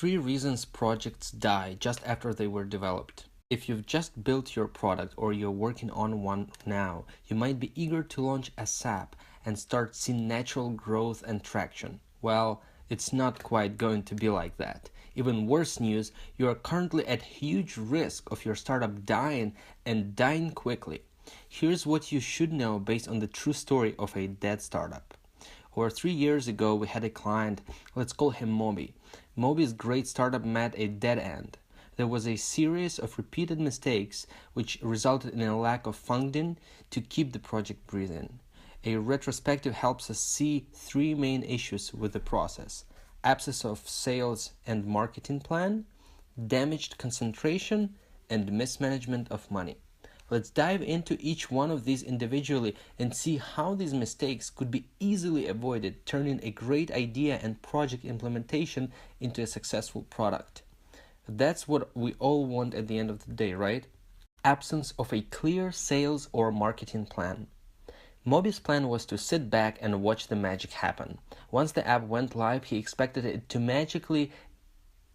3 reasons projects die just after they were developed. If you've just built your product or you're working on one now, you might be eager to launch a SAP and start seeing natural growth and traction. Well, it's not quite going to be like that. Even worse news, you are currently at huge risk of your startup dying and dying quickly. Here's what you should know based on the true story of a dead startup. Over 3 years ago, we had a client, let's call him Moby. Moby's great startup met a dead end. There was a series of repeated mistakes which resulted in a lack of funding to keep the project breathing. A retrospective helps us see 3 main issues with the process: absence of sales and marketing plan, damaged concentration, and mismanagement of money. Let's dive into each one of these individually and see how these mistakes could be easily avoided, turning a great idea and project implementation into a successful product. That's what we all want at the end of the day, right? Absence of a clear sales or marketing plan. Moby's plan was to sit back and watch the magic happen. Once the app went live, he expected it to magically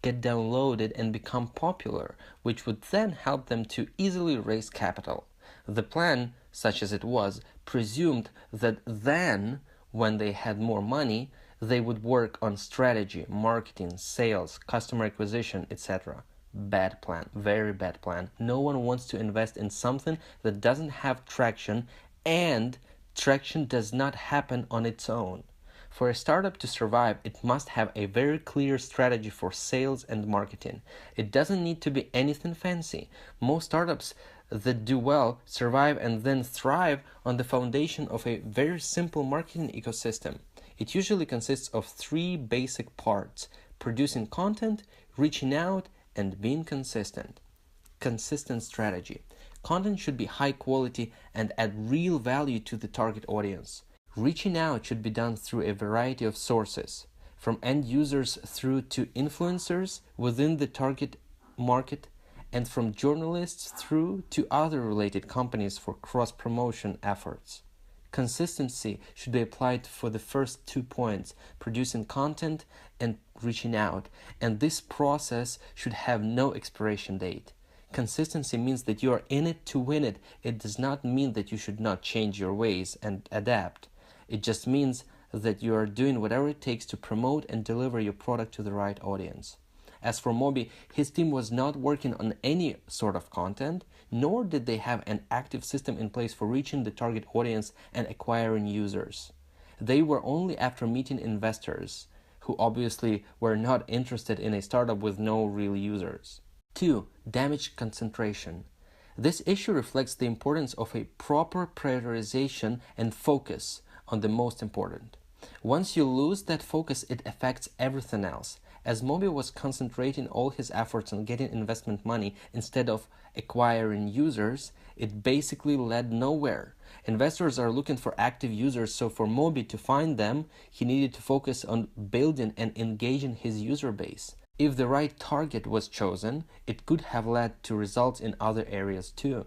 get downloaded and become popular, which would then help them to easily raise capital. The plan, such as it was, presumed that then, when they had more money, they would work on strategy, marketing, sales, customer acquisition, etc. Bad plan, very bad plan. No one wants to invest in something that doesn't have traction, and traction does not happen on its own. For a startup to survive, it must have a very clear strategy for sales and marketing. It doesn't need to be anything fancy. Most startups that do well survive and then thrive on the foundation of a very simple marketing ecosystem. It usually consists of 3 basic parts: producing content, reaching out, and being consistent. Consistent strategy. Content should be high quality and add real value to the target audience. Reaching out should be done through a variety of sources, from end users through to influencers within the target market, and from journalists through to other related companies for cross-promotion efforts. Consistency should be applied for the first 2 points, producing content and reaching out, and this process should have no expiration date. Consistency means that you are in it to win it. It does not mean that you should not change your ways and adapt. It just means that you are doing whatever it takes to promote and deliver your product to the right audience. As for Moby, his team was not working on any sort of content, nor did they have an active system in place for reaching the target audience and acquiring users. They were only after meeting investors, who obviously were not interested in a startup with no real users. 2. Damaged concentration. This issue reflects the importance of a proper prioritization and focus on the most important. Once you lose that focus, it affects everything else. As Moby was concentrating all his efforts on getting investment money instead of acquiring users, it basically led nowhere. Investors are looking for active users, so for Moby to find them, he needed to focus on building and engaging his user base. If the right target was chosen, it could have led to results in other areas too.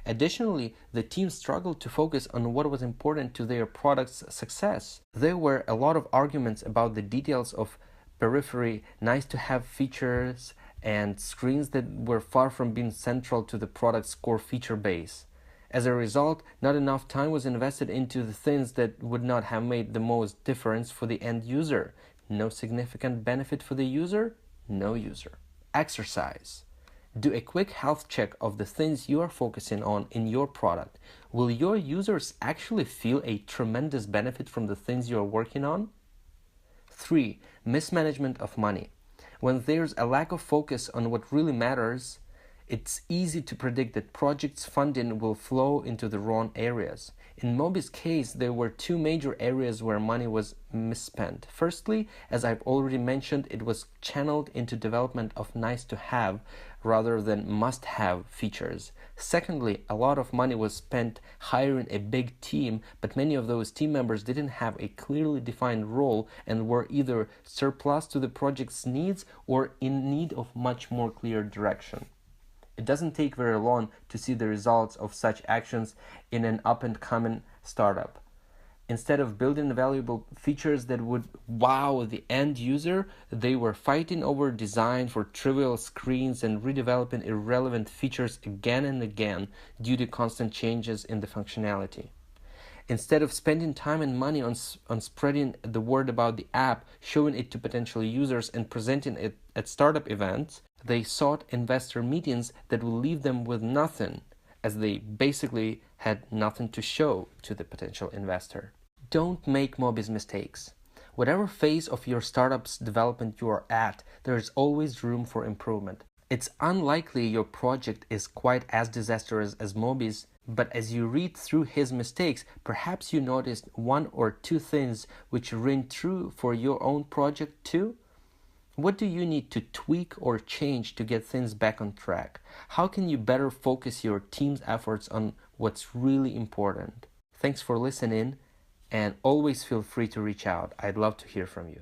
Additionally, the team struggled to focus on what was important to their product's success. There were a lot of arguments about the details of periphery, nice-to-have features, and screens that were far from being central to the product's core feature base. As a result, not enough time was invested into the things that would not have made the most difference for the end user. No significant benefit for the user? No user. Exercise. Do a quick health check of the things you are focusing on in your product. Will your users actually feel a tremendous benefit from the things you are working on? 3. Mismanagement of money. When there's a lack of focus on what really matters, it's easy to predict that projects' funding will flow into the wrong areas. In Moby's case, there were 2 major areas where money was misspent. Firstly, as I've already mentioned, it was channeled into development of nice-to-have rather than must-have features. Secondly, a lot of money was spent hiring a big team, but many of those team members didn't have a clearly defined role and were either surplus to the project's needs or in need of much more clear direction. It doesn't take very long to see the results of such actions in an up-and-coming startup. Instead of building valuable features that would wow the end user, they were fighting over design for trivial screens and redeveloping irrelevant features again and again due to constant changes in the functionality. Instead of spending time and money on spreading the word about the app, showing it to potential users, and presenting it at startup events, they sought investor meetings that would leave them with nothing, as they basically had nothing to show to the potential investor. Don't make Moby's mistakes. Whatever phase of your startup's development you are at, there is always room for improvement. It's unlikely your project is quite as disastrous as Moby's, but as you read through his mistakes, perhaps you noticed one or two things which ring true for your own project too? What do you need to tweak or change to get things back on track? How can you better focus your team's efforts on what's really important? Thanks for listening, and always feel free to reach out. I'd love to hear from you.